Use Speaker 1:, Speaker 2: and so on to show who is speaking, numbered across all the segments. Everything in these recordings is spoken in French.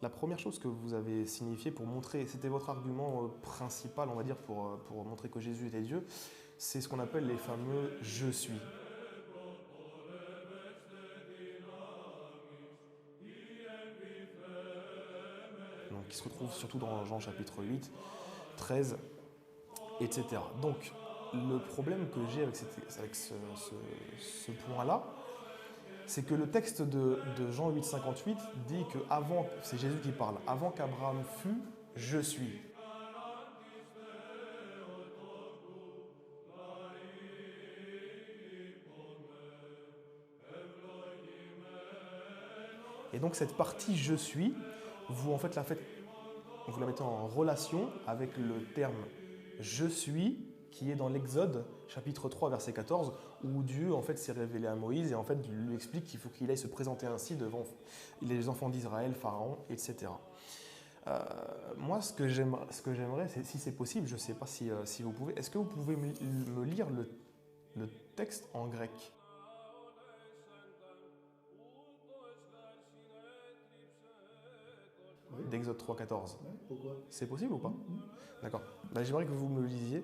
Speaker 1: la première chose que vous avez signifié pour montrer, c'était votre argument principal, on va dire, pour montrer que Jésus était Dieu, c'est ce qu'on appelle les fameux «je suis». Donc, qui se retrouvent surtout dans Jean chapitre 8, 13, etc. Donc, le problème que j'ai avec, ce point-là, c'est que le texte de Jean 8, 58 dit que avant, c'est Jésus qui parle, avant qu'Abraham fût, je suis. Et donc cette partie je suis, vous en fait vous la mettez en relation avec le terme je suis qui est dans l'Exode chapitre 3 verset 14 où Dieu en fait s'est révélé à Moïse et en fait lui explique qu'il faut qu'il aille se présenter ainsi devant les enfants d'Israël, Pharaon, etc. Moi ce que j'aimerais, c'est, si c'est possible, je ne sais pas si vous pouvez, est-ce que vous pouvez me lire le texte en grec
Speaker 2: Oui.
Speaker 1: d'Exode 3.14?
Speaker 2: Ouais, pourquoi?
Speaker 1: C'est possible ou pas? D'accord. Bah, j'aimerais que vous me le lisiez,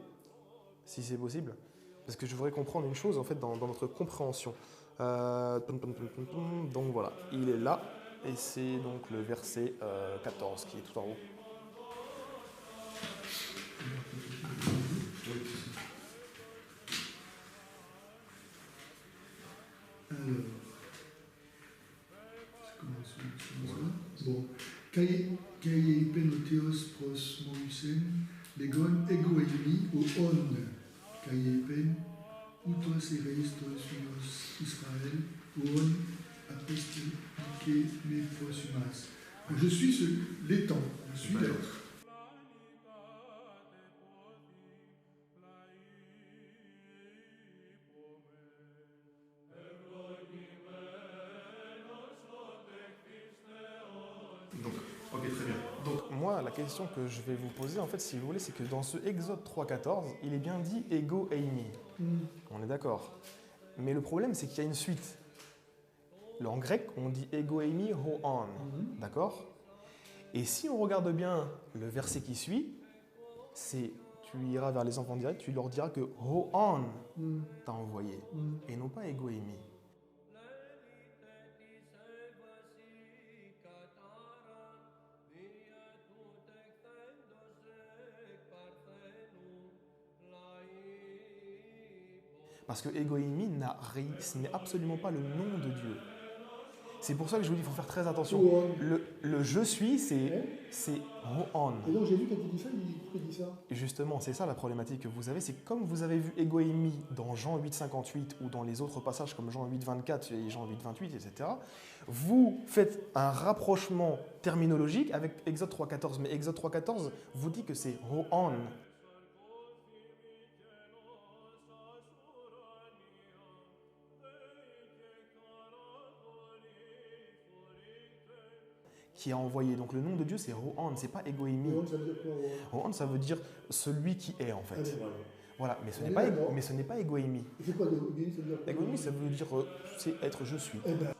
Speaker 1: si c'est possible, parce que je voudrais comprendre une chose en fait dans notre compréhension. Donc voilà, il est là, et c'est donc le verset 14 qui est tout en haut.
Speaker 2: Alors, ça commence là. Bon. Kai pen pros moisen, legon ego eimi o on. Kai pen utos ereis tos unos Israël, o on apeste me prosumas. Je suis l'étang, je suis l'être.
Speaker 1: Donc, ok, très bien. Donc, moi, la question que je vais vous poser, en fait, si vous voulez, c'est que dans ce Exode 3.14, il est bien dit ego eimi. On est d'accord. Mais le problème, c'est qu'il y a une suite. En grec, on dit ego eimi ho on. D'accord? Et si on regarde bien le verset qui suit, c'est tu iras vers les enfants directs, tu leur diras que ho on t'a envoyé et non pas ego eimi. Parce que ego eimi ce n'est absolument pas le nom de Dieu. C'est pour ça que je vous dis qu'il faut faire très attention. Le je suis, c'est ho on.
Speaker 2: Et donc j'ai vu quand il dit ça, il dit ça.
Speaker 1: Justement, c'est ça la problématique que vous avez, c'est que comme vous avez vu ego eimi dans Jean 8.58 ou dans les autres passages comme Jean 8.24 et Jean 8.28, etc., vous faites un rapprochement terminologique avec Exode 3.14. Mais Exode 3.14 vous dit que c'est ho on. Qui a envoyé. Donc le nom de Dieu, c'est Rohan, c'est pas ego eimi.
Speaker 2: Rohan, ça veut dire quoi, Rohan?
Speaker 1: Rohan, ça veut dire celui qui est, en fait.
Speaker 2: Allez, voilà.
Speaker 1: Voilà, mais ce n'est pas ego eimi.
Speaker 2: Et c'est quoi ego eimi? Ça veut dire quoi?
Speaker 1: Ego eimi, ça veut dire c'est être je suis.
Speaker 2: Eh ben,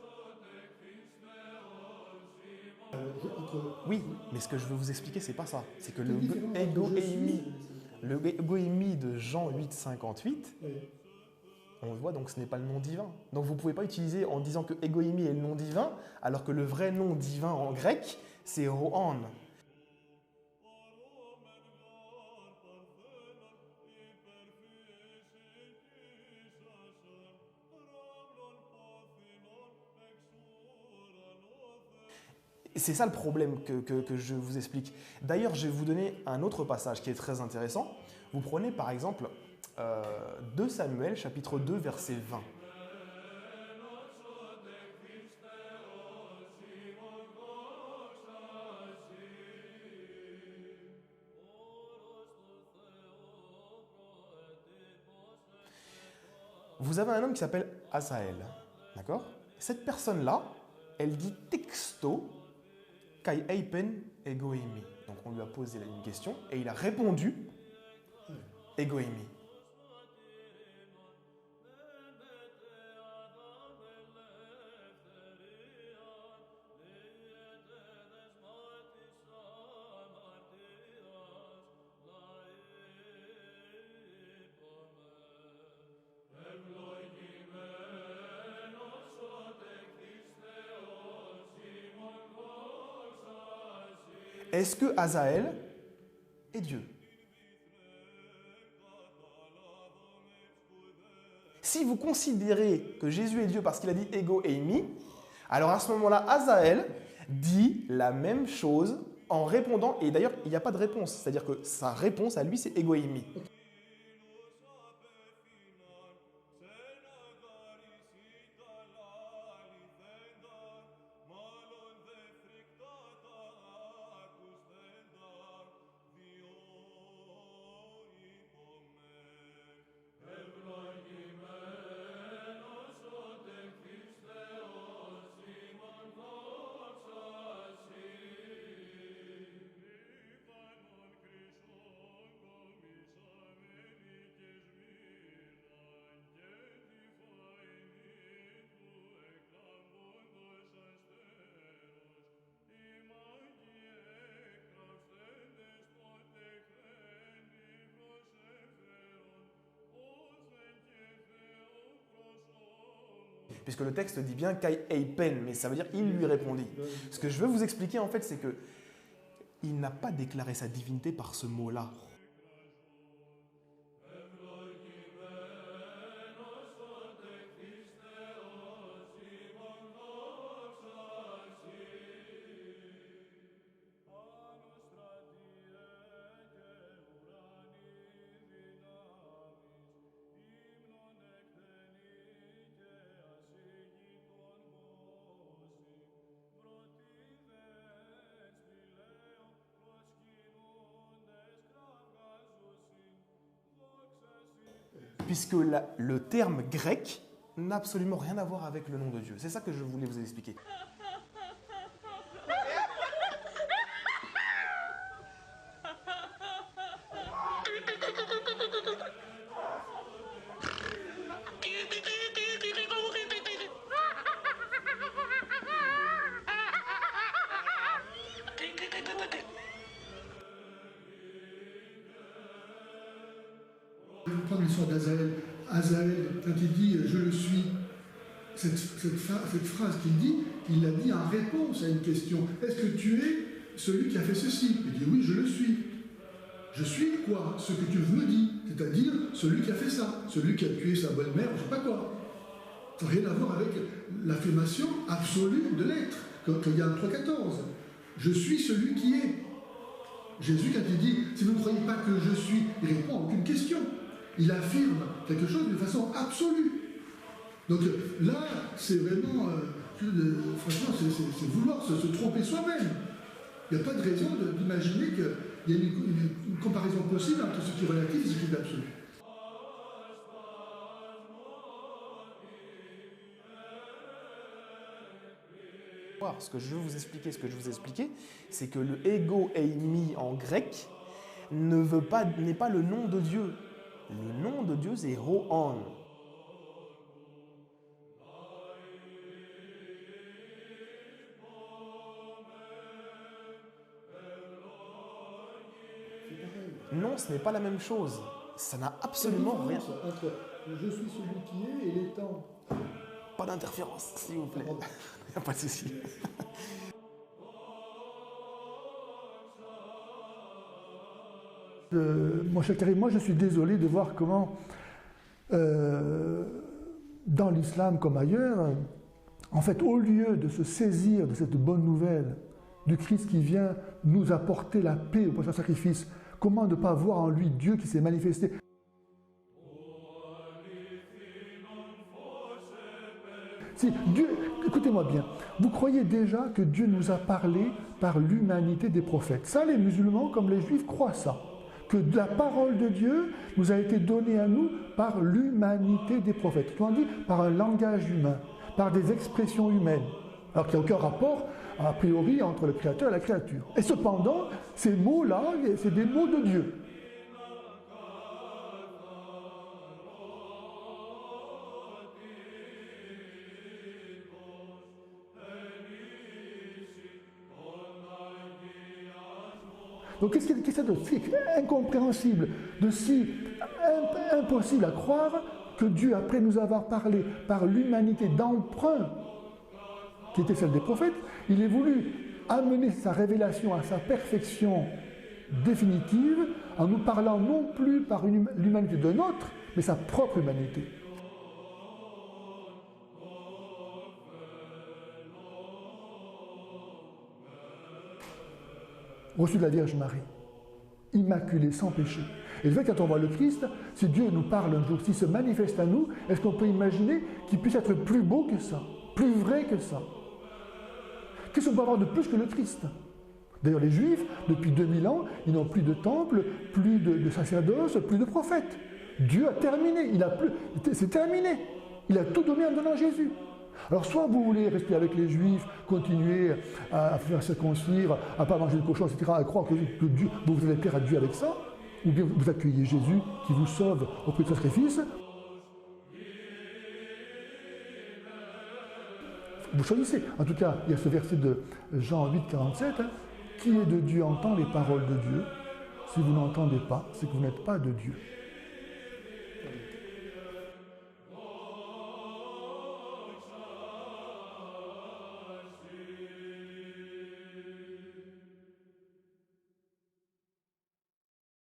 Speaker 1: Oui, mais ce que je veux vous expliquer, c'est pas ça. C'est que le
Speaker 2: différent entre
Speaker 1: ego
Speaker 2: je suis
Speaker 1: eimi,
Speaker 2: et-
Speaker 1: le ego eimi de Jean 8.58,
Speaker 2: Oui.
Speaker 1: on le voit, donc ce n'est pas le nom divin. Donc vous ne pouvez pas utiliser en disant que ego eimi est le nom divin, alors que le vrai nom divin en grec, c'est Rohan. C'est ça le problème que je vous explique. D'ailleurs, je vais vous donner un autre passage qui est très intéressant. Vous prenez par exemple 2 Samuel, chapitre 2, verset 20. Vous avez un homme qui s'appelle Asaël, d'accord? Cette personne-là, elle dit texto kai eipen ego eimi. Donc on lui a posé une question et il a répondu ego eimi. est-ce que Azaël est Dieu? Si vous considérez que Jésus est Dieu parce qu'il a dit ego eimi, alors à ce moment-là, Azaël dit la même chose en répondant, et d'ailleurs, il n'y a pas de réponse, c'est-à-dire que sa réponse à lui, c'est ego eimi. Puisque le texte dit bien Kai Eipen, mais ça veut dire il lui répondit. Ce que je veux vous expliquer en fait, c'est que il n'a pas déclaré sa divinité par ce mot-là. Puisque le terme grec n'a absolument rien à voir avec le nom de Dieu. C'est ça que je voulais vous expliquer.
Speaker 2: Je vais prendre l'histoire d'Azaël. Azaël, quand il dit « je le suis », cette phrase qu'il dit, il l'a dit en réponse à une question. Est-ce que tu es celui qui a fait ceci? Il dit « oui, je le suis ». Je suis quoi? Ce que tu me dis, c'est-à-dire celui qui a fait ça, celui qui a tué sa belle-mère, je ne sais pas quoi. Ça n'a rien à voir avec l'affirmation absolue de l'être, quand il y a un 3.14. Je suis celui qui est. Jésus, quand il dit « si vous ne croyez pas que je suis », il répond à aucune question. Il affirme quelque chose de façon absolue. Donc là, c'est vraiment, franchement, c'est vouloir se tromper soi-même. Il n'y a pas de raison d'imaginer qu'il y a une comparaison possible entre ce qui est relatif et ce qui est absolu.
Speaker 1: Ce que je veux vous expliquer, c'est que le ego eimi en grec n'est pas le nom de Dieu. Le nom de Dieu, c'est Rohan. Non, ce n'est pas la même chose. Ça n'a absolument rien.
Speaker 2: Entre je suis celui qui est et les temps.
Speaker 1: Pas d'interférence, s'il vous plaît. Il n'y a pas de souci.
Speaker 3: Mon cher Karim, moi je suis désolé de voir comment, dans l'islam comme ailleurs, en fait, au lieu de se saisir de cette bonne nouvelle du Christ qui vient nous apporter la paix au prochain sacrifice, comment ne pas voir en lui Dieu qui s'est manifesté? Si Dieu, écoutez-moi bien, vous croyez déjà que Dieu nous a parlé par l'humanité des prophètes. Ça, les musulmans comme les juifs croient ça. Que la parole de Dieu nous a été donnée à nous par l'humanité des prophètes. Autrement dit, par un langage humain, par des expressions humaines. Alors qu'il n'y a aucun rapport, a priori, entre le Créateur et la créature. Et cependant, ces mots-là, c'est des mots de Dieu. Donc qu'est-ce qu'il y a de si incompréhensible, de si impossible à croire que Dieu, après nous avoir parlé par l'humanité d'emprunt, qui était celle des prophètes, il ait voulu amener sa révélation à sa perfection définitive en nous parlant non plus par l'humanité d'un autre, mais sa propre humanité. Reçu de la Vierge Marie, immaculée, sans péché. Et le fait, quand on voit le Christ, si Dieu nous parle un jour, s'il se manifeste à nous, est-ce qu'on peut imaginer qu'il puisse être plus beau que ça, plus vrai que ça? Qu'est-ce qu'on peut avoir de plus que le Christ? D'ailleurs, les Juifs, depuis 2000 ans, ils n'ont plus de temple, plus de sacerdoce, plus de prophètes. Dieu a terminé, c'est terminé. Il a tout donné en donnant Jésus. Alors, soit vous voulez rester avec les Juifs, continuer à faire circoncire, à ne pas manger de cochon, etc., à croire que Dieu, vous allez plaire à Dieu avec ça, ou bien vous accueillez Jésus qui vous sauve auprès de sacrifice. Vous choisissez. En tout cas, il y a ce verset de Jean 8, 47, qui est de Dieu entend les paroles de Dieu. Si vous n'entendez pas, c'est que vous n'êtes pas de Dieu.